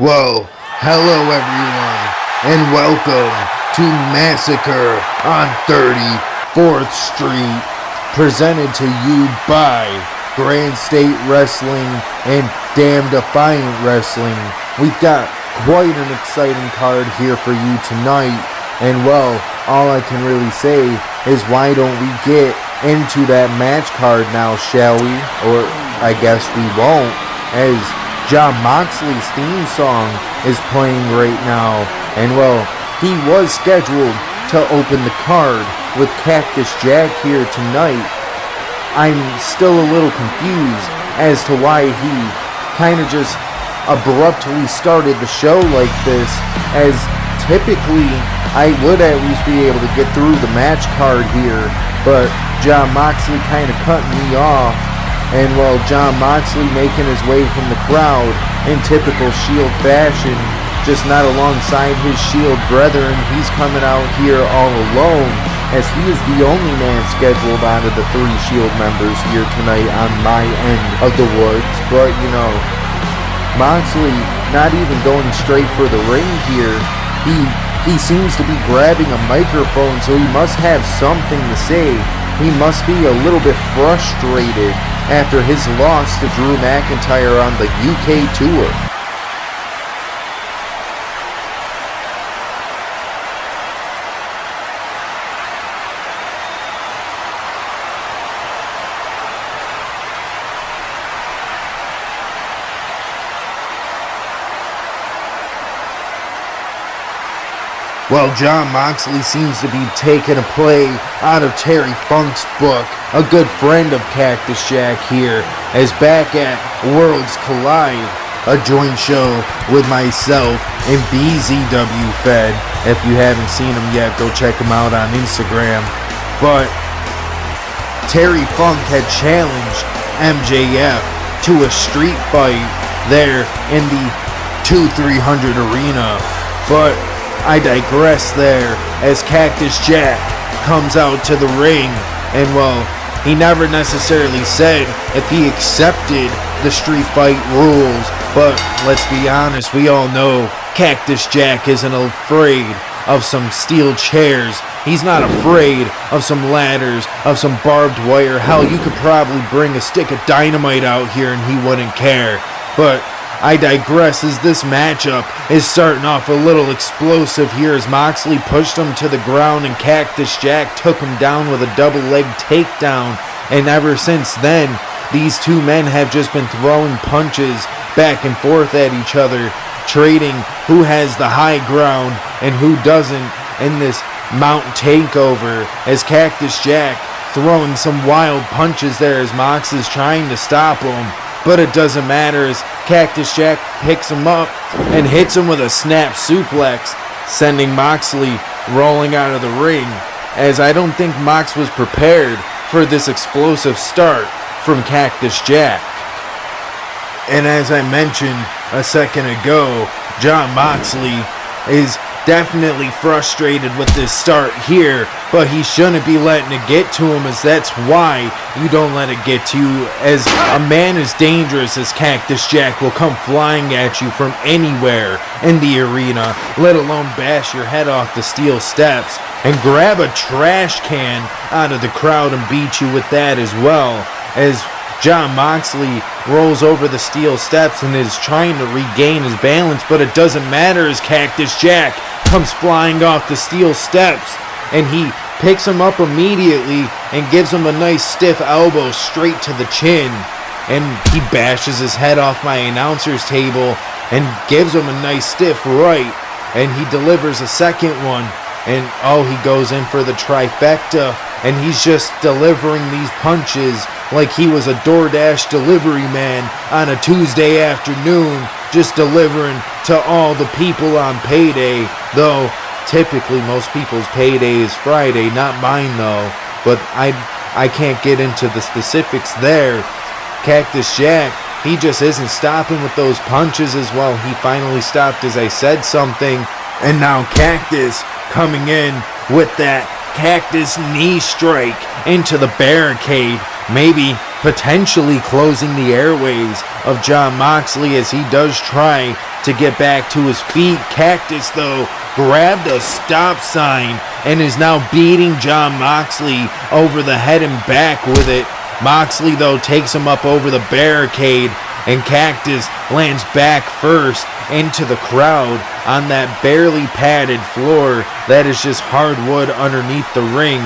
Well, hello everyone, and welcome to Massacre on 34th Street, presented to you by Grand State Wrestling and Damn Defiant Wrestling. We've got quite an exciting card here for you tonight, and well, all I can really say is why don't we get into that match card now, shall we? Or I guess we won't, as Jon Moxley's theme song is playing right now, and well, he was scheduled to open the card with Cactus Jack here tonight. I'm still a little confused as to why he kind of just abruptly started the show like this, as typically I would at least be able to get through the match card here, but Jon Moxley kind of cut me off. And while Jon Moxley making his way from the crowd in typical Shield fashion, just not alongside his Shield brethren, he's coming out here all alone, as he is the only man scheduled out of the three Shield members here tonight on my end of the woods. But you know, Moxley not even going straight for the ring here. He seems to be grabbing a microphone, so he must have something to say. He must be a little bit frustrated after his loss to Drew McIntyre on the UK tour. Well, Jon Moxley seems to be taking a play out of Terry Funk's book, a good friend of Cactus Jack here, as back at Worlds Collide, a joint show with myself and BZW Fed. If you haven't seen him yet, go check him out on Instagram. But Terry Funk had challenged MJF to a street fight there in the 2-300 arena, but I digress there, as Cactus Jack comes out to the ring, and well, he never necessarily said if he accepted the street fight rules, but let's be honest, we all know Cactus Jack isn't afraid of some steel chairs. He's not afraid of some ladders, of some barbed wire. Hell, you could probably bring a stick of dynamite out here and he wouldn't care. But I digress, as this matchup is starting off a little explosive here, as Moxley pushed him to the ground and Cactus Jack took him down with a double leg takedown. And ever since then, these two men have just been throwing punches back and forth at each other, trading who has the high ground and who doesn't in this mountain takeover, as Cactus Jack throwing some wild punches there as Mox is trying to stop him. But it doesn't matter, as Cactus Jack picks him up and hits him with a snap suplex, sending Moxley rolling out of the ring, as I don't think Mox was prepared for this explosive start from Cactus Jack. And as I mentioned a second ago, Jon Moxley is definitely frustrated with this start here, but he shouldn't be letting it get to him, as that's why you don't let it get to you, as a man as dangerous as Cactus Jack will come flying at you from anywhere in the arena, let alone bash your head off the steel steps and grab a trash can out of the crowd and beat you with that as well, as Jon Moxley rolls over the steel steps and is trying to regain his balance, but it doesn't matter, as Cactus Jack comes flying off the steel steps, and he picks him up immediately and gives him a nice stiff elbow straight to the chin, and he bashes his head off my announcer's table and gives him a nice stiff right, and he delivers a second one, and oh, he goes in for the trifecta, and he's just delivering these punches like he was a DoorDash delivery man on a Tuesday afternoon, just delivering to all the people on payday, though typically most people's payday is Friday, not mine though, but I can't get into the specifics there. Cactus Jack, he just isn't stopping with those punches as well. He finally stopped as I said something, and now Cactus coming in with that Cactus knee strike into the barricade. Maybe potentially closing the airways of Jon Moxley as he does try to get back to his feet. Cactus, though, grabbed a stop sign and is now beating Jon Moxley over the head and back with it. Moxley, though, takes him up over the barricade, and Cactus lands back first into the crowd on that barely padded floor that is just hardwood underneath the ring.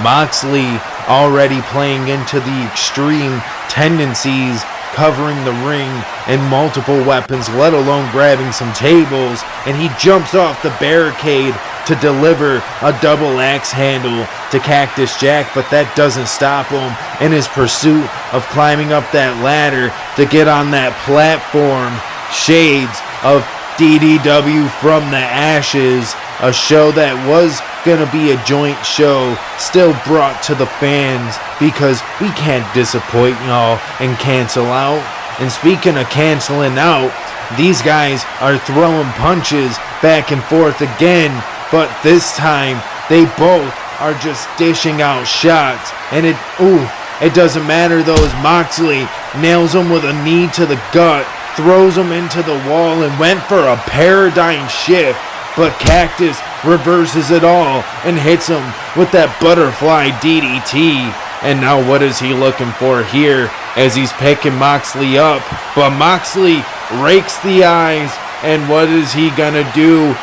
Moxley already playing into the extreme tendencies, covering the ring and multiple weapons, let alone grabbing some tables, and he jumps off the barricade to deliver a double axe handle to Cactus Jack, but that doesn't stop him in his pursuit of climbing up that ladder to get on that platform. Shades of DDW from the Ashes, a show that was gonna be a joint show, still brought to the fans because we can't disappoint y'all and cancel out. And speaking of canceling out, these guys are throwing punches back and forth again, but this time they both are just dishing out shots, and it doesn't matter though, as Moxley nails him with a knee to the gut, throws him into the wall, and went for a paradigm shift, but Cactus reverses it all and hits him with that butterfly DDT. And now what is he looking for here as he's picking Moxley up? But Moxley rakes the eyes, and what is he gonna do?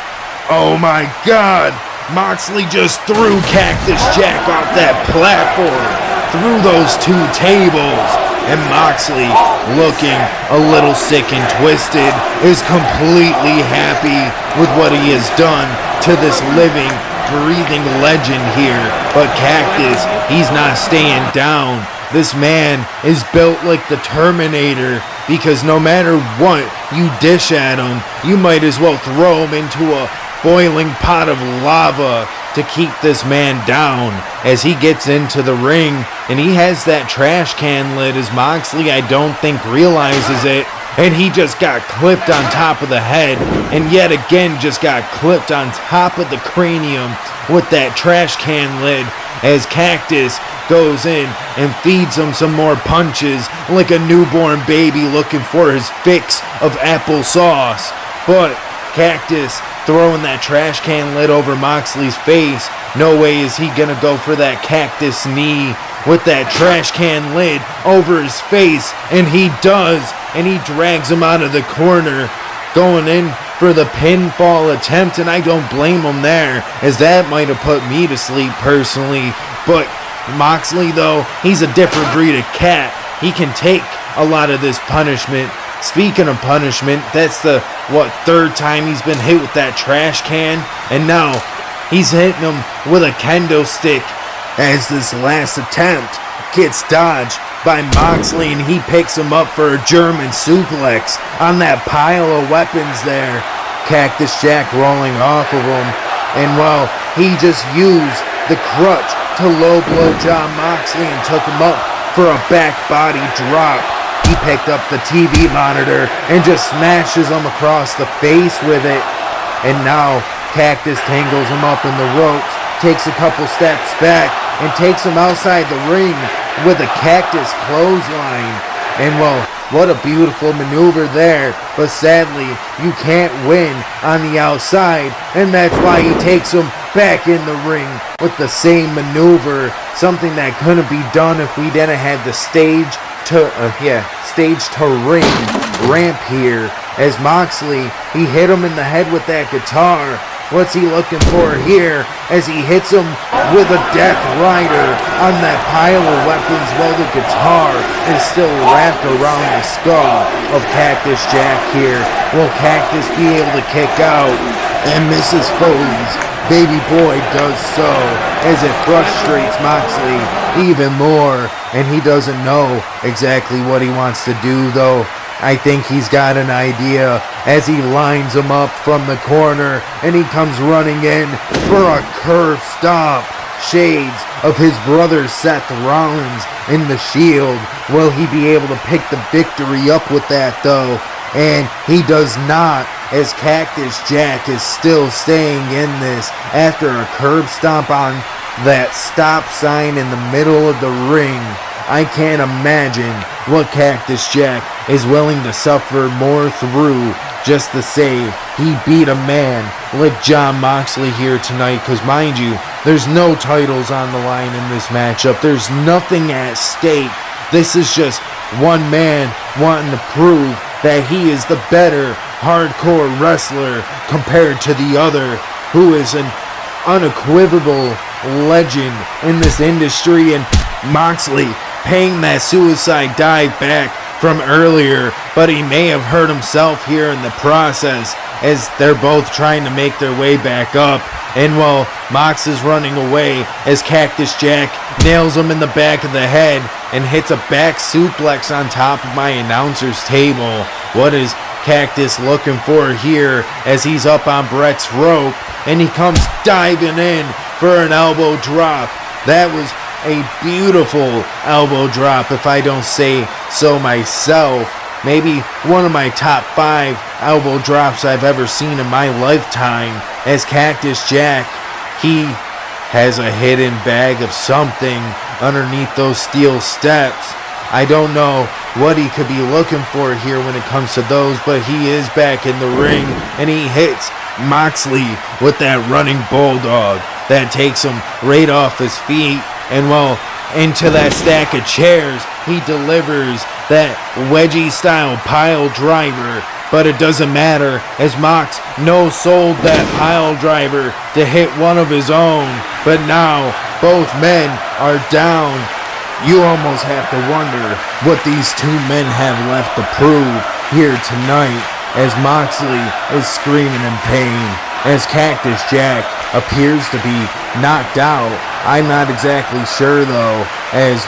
Oh my God! Moxley just threw Cactus Jack off that platform, through those two tables, and Moxley, looking a little sick and twisted, is completely happy with what he has done to this living, breathing legend here. But Cactus, he's not staying down. This man is built like the Terminator, because no matter what you dish at him, you might as well throw him into a boiling pot of lava to keep this man down as he gets into the ring. And he has that trash can lid, as Moxley, I don't think, realizes it, and he just got clipped on top of the head, and yet again just got clipped on top of the cranium with that trash can lid, as Cactus goes in and feeds him some more punches like a newborn baby looking for his fix of applesauce. But Cactus throwing that trash can lid over Moxley's face. No way is he gonna go for that Cactus knee with that trash can lid over his face, and he does, and he drags him out of the corner, going in for the pinfall attempt, and I don't blame him there, as that might have put me to sleep personally. But Moxley, though, he's a different breed of cat. He can take a lot of this punishment. Speaking of punishment, that's the, third time he's been hit with that trash can, and now he's hitting him with a kendo stick, as this last attempt gets dodged by Moxley, and he picks him up for a German suplex on that pile of weapons there. Cactus Jack rolling off of him, and he just used the crutch to low blow Jon Moxley and took him up for a back body drop. He picked up the TV monitor and just smashes him across the face with it. And now Cactus tangles him up in the ropes, takes a couple steps back, and takes him outside the ring with a cactus clothesline. And what a beautiful maneuver there. But sadly, you can't win on the outside, and that's why he takes him back in the ring with the same maneuver. Something that couldn't be done if we didn't have the stage to ring ramp here. As Moxley, he hit him in the head with that guitar. What's he looking for here as he hits him with a Death Rider on that pile of weapons while the guitar is still wrapped around the skull of Cactus Jack here? Will Cactus be able to kick out? And Mrs. Foley's baby boy does so, as it frustrates Moxley even more, and he doesn't know exactly what he wants to do, though. I think he's got an idea as he lines him up from the corner, and he comes running in for a curve stomp. Shades of his brother Seth Rollins in the Shield. Will he be able to pick the victory up with that, though? And he does not, as Cactus Jack is still staying in this after a curb stomp on that stop sign in the middle of the ring. I can't imagine what Cactus Jack is willing to suffer more through just to say he beat a man like Jon Moxley here tonight. Because mind you, there's no titles on the line in this matchup. There's nothing at stake. This is just one man wanting to prove that he is the better hardcore wrestler compared to the other, who is an unequivocal legend in this industry. And Moxley paying that suicide dive back from earlier, but he may have hurt himself here in the process as they're both trying to make their way back up. And while Mox is running away, as Cactus Jack nails him in the back of the head and hits a back suplex on top of my announcer's table. What is Cactus looking for here as he's up on Brett's rope, and he comes diving in for an elbow drop. That was a beautiful elbow drop, if I don't say so myself. Maybe one of my top 5 elbow drops I've ever seen in my lifetime, as Cactus Jack, he has a hidden bag of something underneath those steel steps. I don't know what he could be looking for here when it comes to those, but he is back in the ring, and he hits Moxley with that running bulldog that takes him right off his feet. And well, into that stack of chairs, he delivers that wedgie style pile driver. But it doesn't matter, as Mox no-sold that pile driver to hit one of his own. But now both men are down. You almost have to wonder what these two men have left to prove here tonight, as Moxley is screaming in pain, as Cactus Jack appears to be knocked out. I'm not exactly sure though, as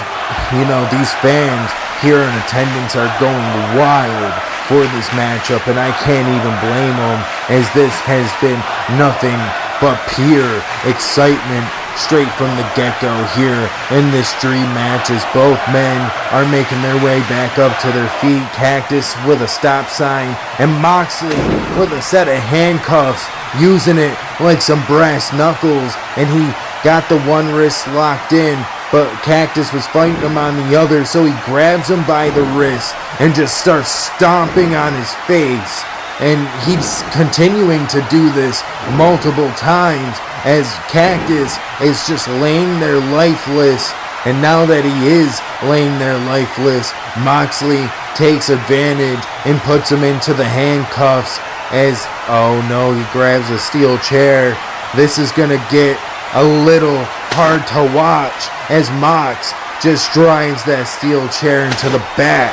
you know, these fans here in attendance are going wild for this matchup, and I can't even blame them, as this has been nothing but pure excitement straight from the get-go here in this dream match, as both men are making their way back up to their feet. Cactus with a stop sign, and Moxley with a set of handcuffs, using it like some brass knuckles, and he got the one wrist locked in, but Cactus was fighting him on the other, so he grabs him by the wrist and just starts stomping on his face. And he's continuing to do this multiple times, as Cactus is just laying there lifeless. And now that he is laying there lifeless, Moxley takes advantage and puts him into the handcuffs, as, oh no, he grabs a steel chair. This is gonna get a little hard to watch, as Mox just drives that steel chair into the back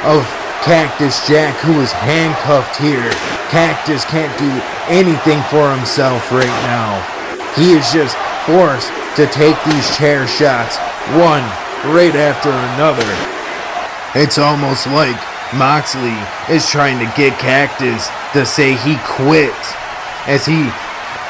of Cactus Jack, who is handcuffed here. Cactus can't do anything for himself right now. He is just forced to take these chair shots, one right after another. It's almost like Moxley is trying to get Cactus to say he quits, as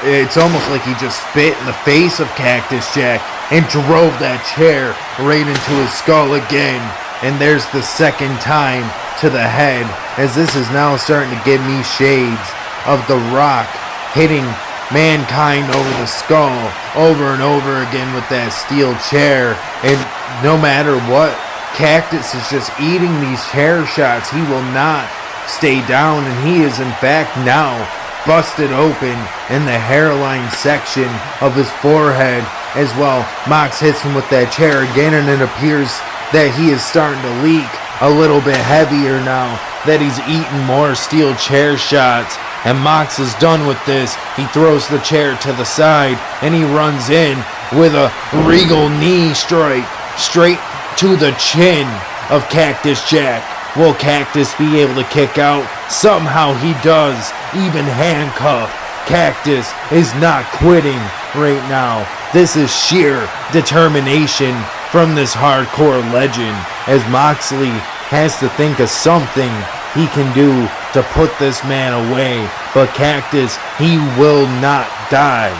it's almost like he just spit in the face of Cactus Jack and drove that chair right into his skull again. And there's the second time to the head, as this is now starting to give me shades of The Rock hitting Mankind over the skull over and over again with that steel chair. And no matter what, Cactus is just eating these chair shots. He will not stay down, and he is in fact now busted open in the hairline section of his forehead as well. Mox hits him with that chair again, and it appears that he is starting to leak a little bit heavier now that he's eaten more steel chair shots. And Mox is done with this. He throws the chair to the side, and he runs in with a regal knee strike straight to the chin of Cactus Jack. Will Cactus be able to kick out? Somehow he does, even handcuffed. Cactus is not quitting right now. This is sheer determination from this hardcore legend, as Moxley has to think of something he can do to put this man away. But Cactus, he will not die.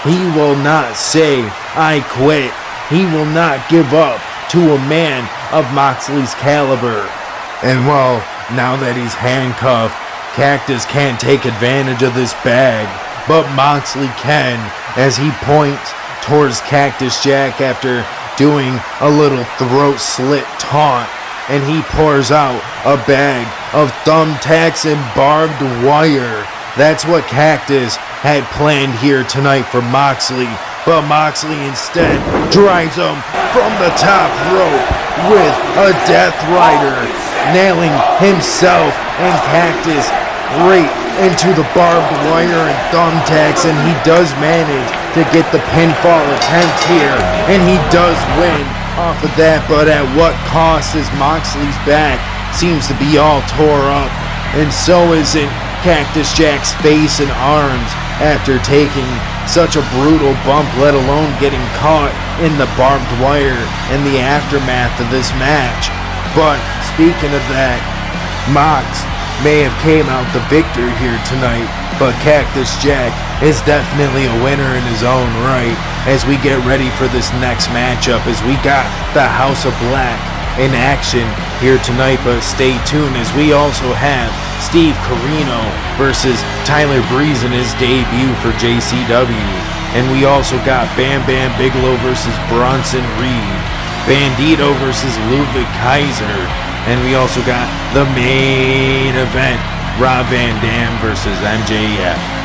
He will not say, I quit. He will not give up to a man of Moxley's caliber. And well, now that he's handcuffed, Cactus can't take advantage of this bag, but Moxley can, as he points towards Cactus Jack after doing a little throat slit taunt, and he pours out a bag of thumbtacks and barbed wire. That's what Cactus had planned here tonight for Moxley, but Moxley instead drives him from the top rope with a Death Rider, nailing himself and Cactus right into the barbed wire and thumbtacks, and he does manage to get the pinfall attempt here, and he does win off of that, but at what cost? As Moxley's back seems to be all tore up, and so isn't Cactus Jack's face and arms after taking such a brutal bump, let alone getting caught in the barbed wire in the aftermath of this match. But speaking of that, Mox may have came out the victor here tonight, but Cactus Jack is definitely a winner in his own right as we get ready for this next matchup, as we got the House of Black in action here tonight. But stay tuned, as we also have Steve Corino versus Tyler Breeze in his debut for JCW, and we also got Bam Bam Bigelow versus Bronson Reed, Bandito versus Ludwig Kaiser, and we also got the main event, Rob Van Dam versus MJF.